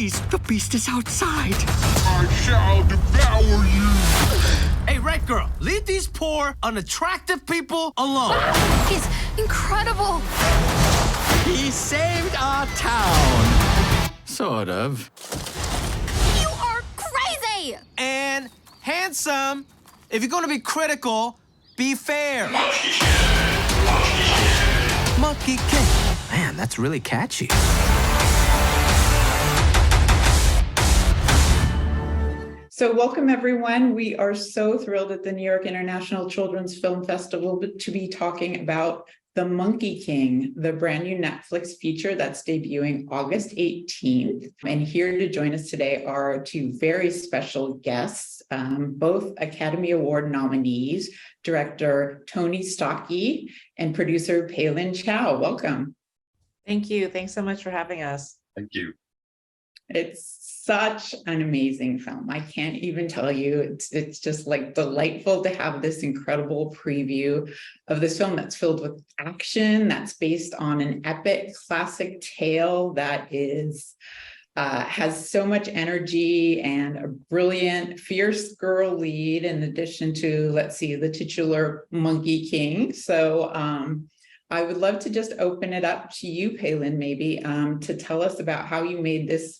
Please, the beast is outside. I shall devour you. Hey, Red Girl, leave these poor, unattractive people alone. He's incredible. He saved our town. Sort of. You are crazy. And handsome. If you're gonna be critical, be fair. Monkey King. Man, that's really catchy. So welcome, everyone. We are so thrilled at the New York International Children's Film Festival to be talking about The Monkey King, the brand new Netflix feature that's debuting August 18th. And here to join us today are two very special guests, both Academy Award nominees, director Tony Stacchi and producer Peilin Chou. Welcome. Thank you. Thanks so much for having us. Thank you. It's such an amazing film. I can't even tell you. It's just like delightful to have this incredible preview of this film that's filled with action, that's based on an epic classic tale that is has so much energy and a brilliant, fierce girl lead, in addition to, let's see, the titular Monkey King. So I would love to just open it up to you, Peilin, maybe to tell us about how you made this,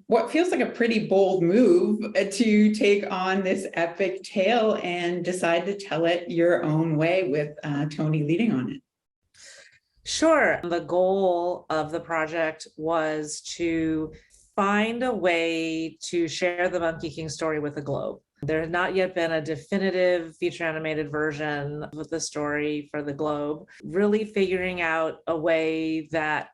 what feels like a pretty bold move to take on this epic tale and decide to tell it your own way with Tony leading on it. Sure. The goal of the project was to find a way to share the Monkey King story with the globe. There had not yet been a definitive feature animated version of the story for the globe, really figuring out a way that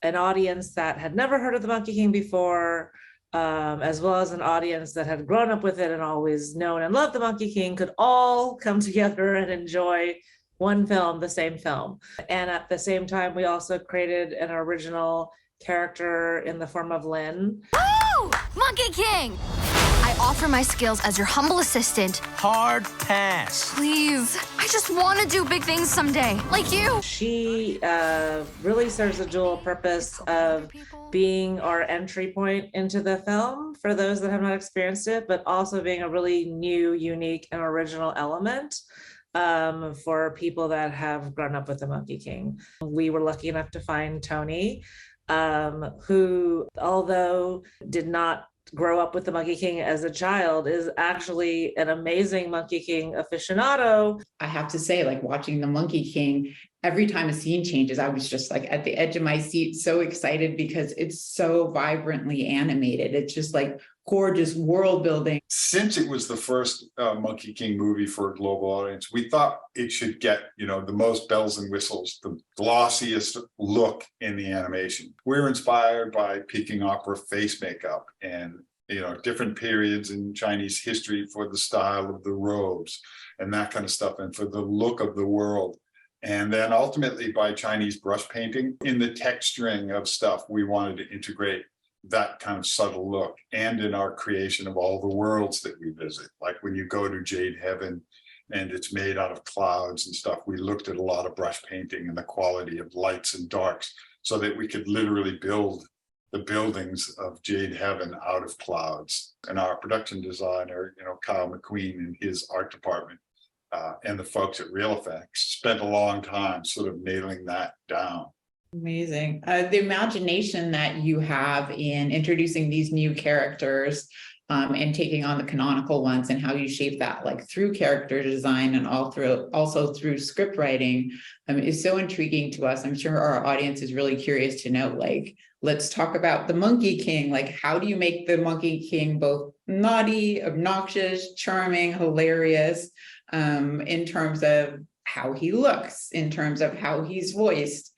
an audience that had never heard of the Monkey King before, as well as an audience that had grown up with it and always known and loved the Monkey King, could all come together and enjoy one film, the same film. And at the same time, we also created an original character in the form of Lynn. Oh, Monkey King! I offer my skills as your humble assistant. Hard pass. Please, I just want to do big things someday, like you. She really serves a dual purpose of being our entry point into the film for those that have not experienced it, but also being a really new, unique, and original element for people that have grown up with the Monkey King. We were lucky enough to find Tony, who, although did not grow up with the Monkey King as a child, is actually an amazing Monkey King aficionado. I have to say, like, watching the Monkey King, every time a scene changes, I was just like at the edge of my seat, so excited because it's so vibrantly animated. It's just like gorgeous world building. Since it was the first Monkey King movie for a global audience, we thought it should get, the most bells and whistles, the glossiest look in the animation. We're inspired by Peking opera face makeup and, different periods in Chinese history for the style of the robes and that kind of stuff, and for the look of the world. And then ultimately by Chinese brush painting. In the texturing of stuff, we wanted to integrate that kind of subtle look, and in our creation of all the worlds that we visit. Like when you go to Jade Heaven and it's made out of clouds and stuff, we looked at a lot of brush painting and the quality of lights and darks so that we could literally build the buildings of Jade Heaven out of clouds. And our production designer, Kyle McQueen and his art department, and the folks at Real Effects spent a long time sort of nailing that down. Amazing. The imagination that you have in introducing these new characters and taking on the canonical ones, and how you shape that like through character design and also through script writing is so intriguing to us. I'm sure our audience is really curious to know, like, let's talk about the Monkey King. Like, how do you make the Monkey King both naughty, obnoxious, charming, hilarious, in terms of how he looks, in terms of how he's voiced?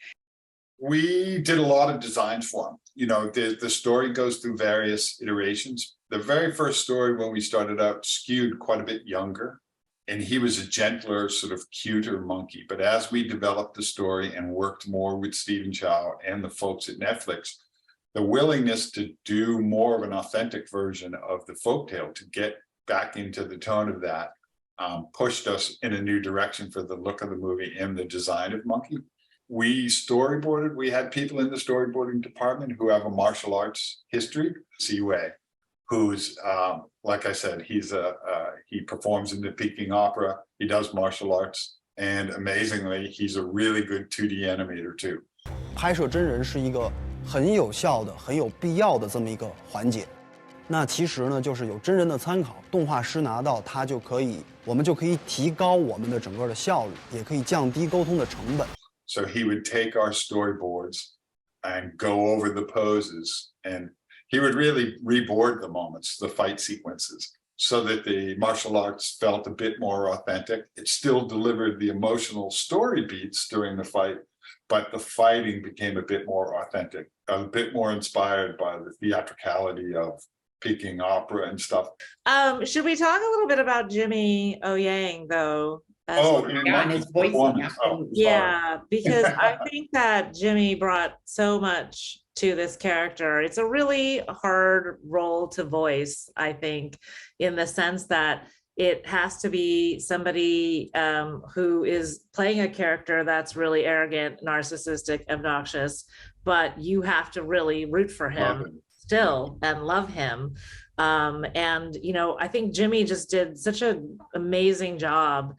We did a lot of designs for him. The story goes through various iterations. The very first story when we started out skewed quite a bit younger, and he was a gentler, sort of cuter monkey. But as we developed the story and worked more with Stephen Chow and the folks at Netflix, the willingness to do more of an authentic version of the folktale, to get back into the tone of that, pushed us in a new direction for the look of the movie and the design of Monkey. we storyboarded. We had people in the storyboarding department who have a martial arts history. Siwei, who's like I said, he performs in the Peking Opera. He does martial arts, and amazingly, he's a really good 2D animator too. 拍摄真人是一个很有效的、很有必要的这么一个环节。那其实呢，就是有真人的参考，动画师拿到它就可以，我们就可以提高我们的整个的效率，也可以降低沟通的成本。So he would take our storyboards and go over the poses, and he would really reboard the moments, the fight sequences, so that the martial arts felt a bit more authentic. It still delivered the emotional story beats during the fight, but the fighting became a bit more authentic, a bit more inspired by the theatricality of Peking opera and stuff. Should we talk a little bit about Jimmy O Yang though? And his voicing. Yeah, because I think that Jimmy brought so much to this character. It's a really hard role to voice, I think, in the sense that it has to be somebody who is playing a character that's really arrogant, narcissistic, obnoxious, but you have to really root for him still and love him. And, you know, I think Jimmy just did such an amazing job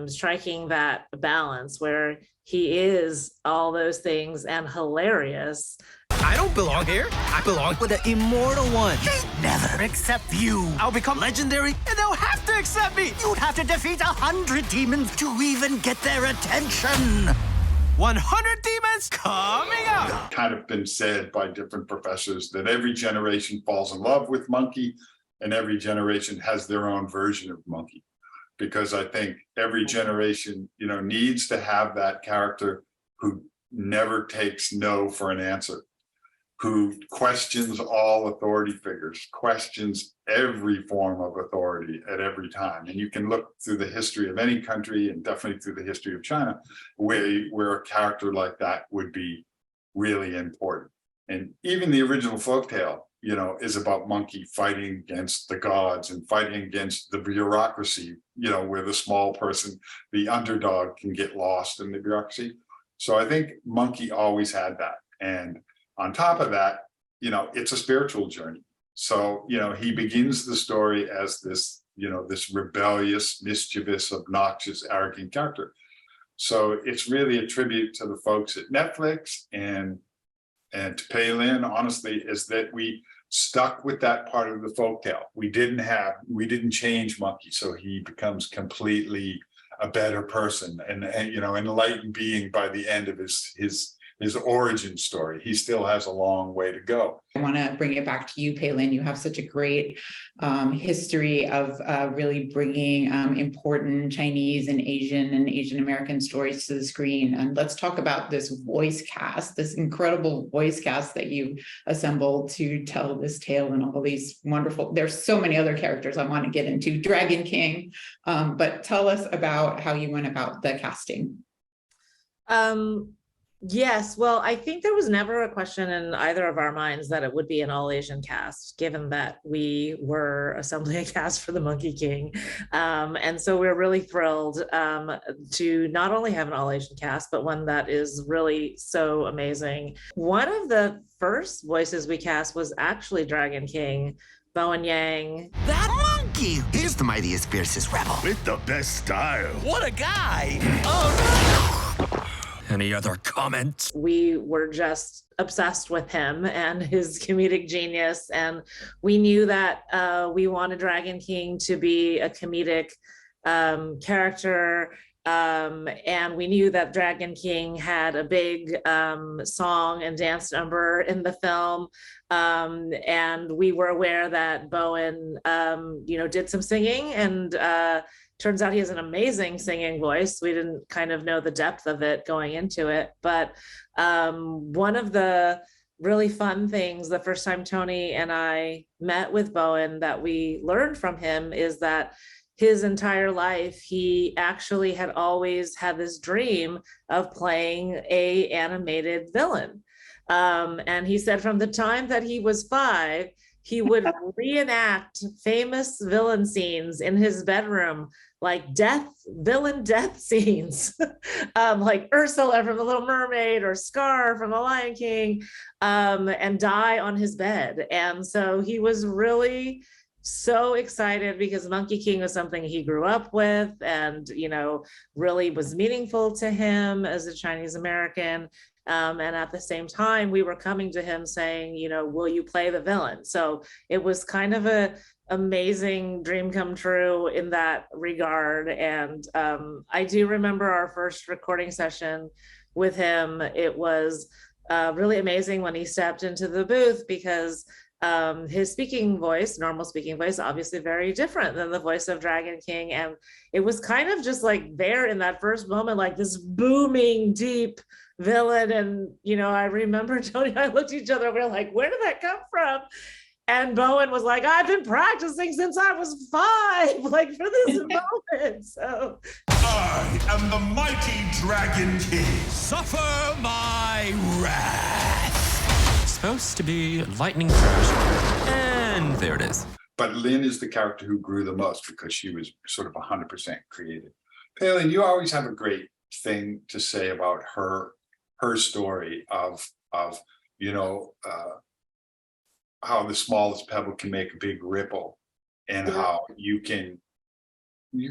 striking that balance where he is all those things and hilarious. I don't belong here. I belong with the immortal one. Never accept you. I'll become legendary and they'll have to accept me. You'd have to defeat 100 demons to even get their attention. 100 demons coming up. Kind of been said by different professors that every generation falls in love with Monkey and every generation has their own version of Monkey. Because I think every generation, you know, needs to have that character who never takes no for an answer, who questions all authority figures, questions every form of authority at every time. And you can look through the history of any country and definitely through the history of China, where a character like that would be really important. And even the original folktale, you know, is about Monkey fighting against the gods and fighting against the bureaucracy, you know, where the small person, the underdog, can get lost in the bureaucracy. So I think Monkey always had that. And on top of that, you know, it's a spiritual journey. So, you know, he begins the story as this, you know, this rebellious, mischievous, obnoxious, arrogant character. So it's really a tribute to the folks at Netflix and to Peilin, honestly, is that we stuck with that part of the folktale. We didn't change Monkey, so he becomes completely a better person and you know, enlightened being by the end of his origin story. He still has a long way to go. I want to bring it back to you, Peilin. You have such a great history of really bringing important Chinese and Asian American stories to the screen. And let's talk about this voice cast, this incredible voice cast that you assembled to tell this tale and all these wonderful, there's so many other characters I want to get into, Dragon King, but tell us about how you went about the casting. Yes, well, I think there was never a question in either of our minds that it would be an all-Asian cast, given that we were assembling a cast for the Monkey King. And so we're really thrilled to not only have an all-Asian cast, but one that is really so amazing. One of the first voices we cast was actually Dragon King, Bowen Yang. That monkey! He's the mightiest, fiercest rebel. With the best style. What a guy! Oh no! Any other comments? We were just obsessed with him and his comedic genius. And we knew that we wanted Dragon King to be a comedic character. And we knew that Dragon King had a big song and dance number in the film. And we were aware that Bowen, you know, did some singing, and turns out he has an amazing singing voice. We didn't kind of know the depth of it going into it, but one of the really fun things the first time Tony and I met with Bowen that we learned from him is that his entire life, he actually had always had this dream of playing an animated villain. And he said from the time that he was 5, he would reenact famous villain scenes in his bedroom like villain death scenes, like Ursula from The Little Mermaid or Scar from The Lion King, and die on his bed. And so he was really so excited because Monkey King was something he grew up with and, you know, really was meaningful to him as a Chinese American. And at the same time, we were coming to him saying, you know, will you play the villain? So it was kind of a amazing dream come true in that regard. And I do remember our first recording session with him. It was really amazing when he stepped into the booth because his speaking voice, normal speaking voice, obviously very different than the voice of Dragon King. And it was kind of just like there in that first moment, like this booming, deep villain. And, you know, I remember Tony and I looked at each other, we were like, where did that come from? And Bowen was like, I've been practicing since I was 5, like for this moment. So I am the mighty Dragon King. Suffer my wrath. Supposed to be lightning crash. And there it is. But Lynn is the character who grew the most because she was sort of 100% created. Peilin, you always have a great thing to say about her story of you know, how the smallest pebble can make a big ripple, and how you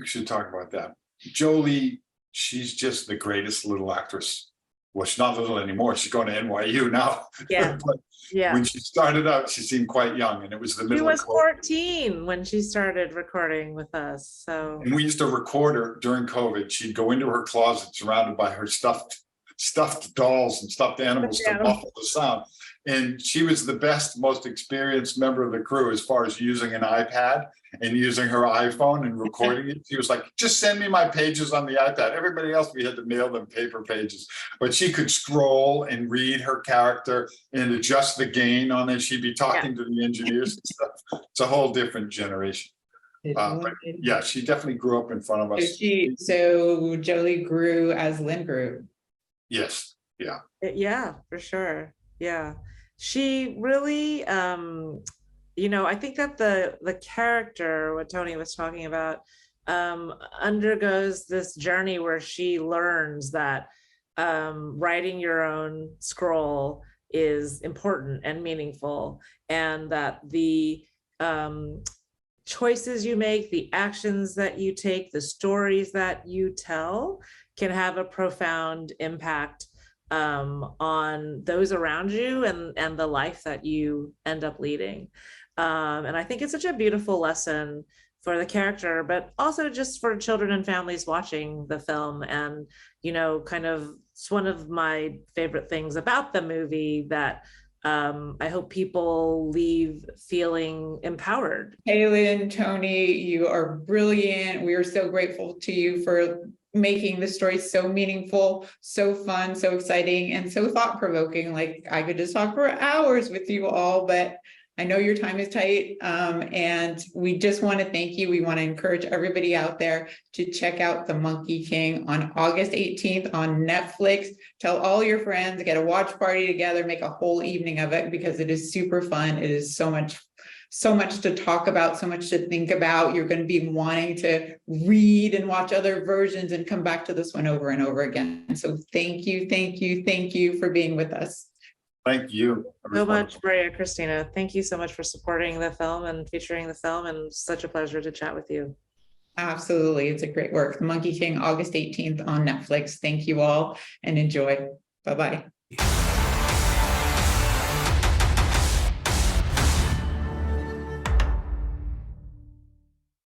should talk about that. Jolie, she's just the greatest little actress. Well, she's not little anymore. She's going to NYU now. Yeah. But yeah. when she started out, she seemed quite young, and it was the middle. She was 14 when she started recording with us. So. And we used to record her during COVID. She'd go into her closet surrounded by her stuffed dolls and stuffed animals to muffle the sound. And she was the best, most experienced member of the crew as far as using an iPad and using her iPhone and recording it. She was like, just send me my pages on the iPad. Everybody else, we had to mail them paper pages. But she could scroll and read her character and adjust the gain on it. She'd be talking to the engineers and stuff. It's a whole different generation. But yeah, she definitely grew up in front of us. So Jolie grew as Lynn grew. Yes. Yeah. Yeah, for sure. Yeah. She really, you know, I think that the character, what Tony was talking about, undergoes this journey where she learns that writing your own scroll is important and meaningful, and that the choices you make, the actions that you take, the stories that you tell can have a profound impact on those around you and the life that you end up leading. And I think it's such a beautiful lesson for the character, but also just for children and families watching the film. And, you know, kind of, it's one of my favorite things about the movie that I hope people leave feeling empowered. Peilin, Tony, you are brilliant. We are so grateful to you for making the story so meaningful, so fun, so exciting, and so thought-provoking. Like, I could just talk for hours with you all, but I know your time is tight, and we just want to thank you. We want to encourage everybody out there to check out The Monkey King on August 18th on Netflix. Tell all your friends, get a watch party together, make a whole evening of it, because it is super fun. It is so much to talk about, so much to think about. You're going to be wanting to read and watch other versions and come back to this one over and over again. So thank you for being with us. Thank you so much, Maria-Christina. Thank you so much for supporting the film and featuring the film, and such a pleasure to chat with you. Absolutely. It's a great work. The Monkey King, August 18th on Netflix. Thank you all and enjoy. Bye-bye.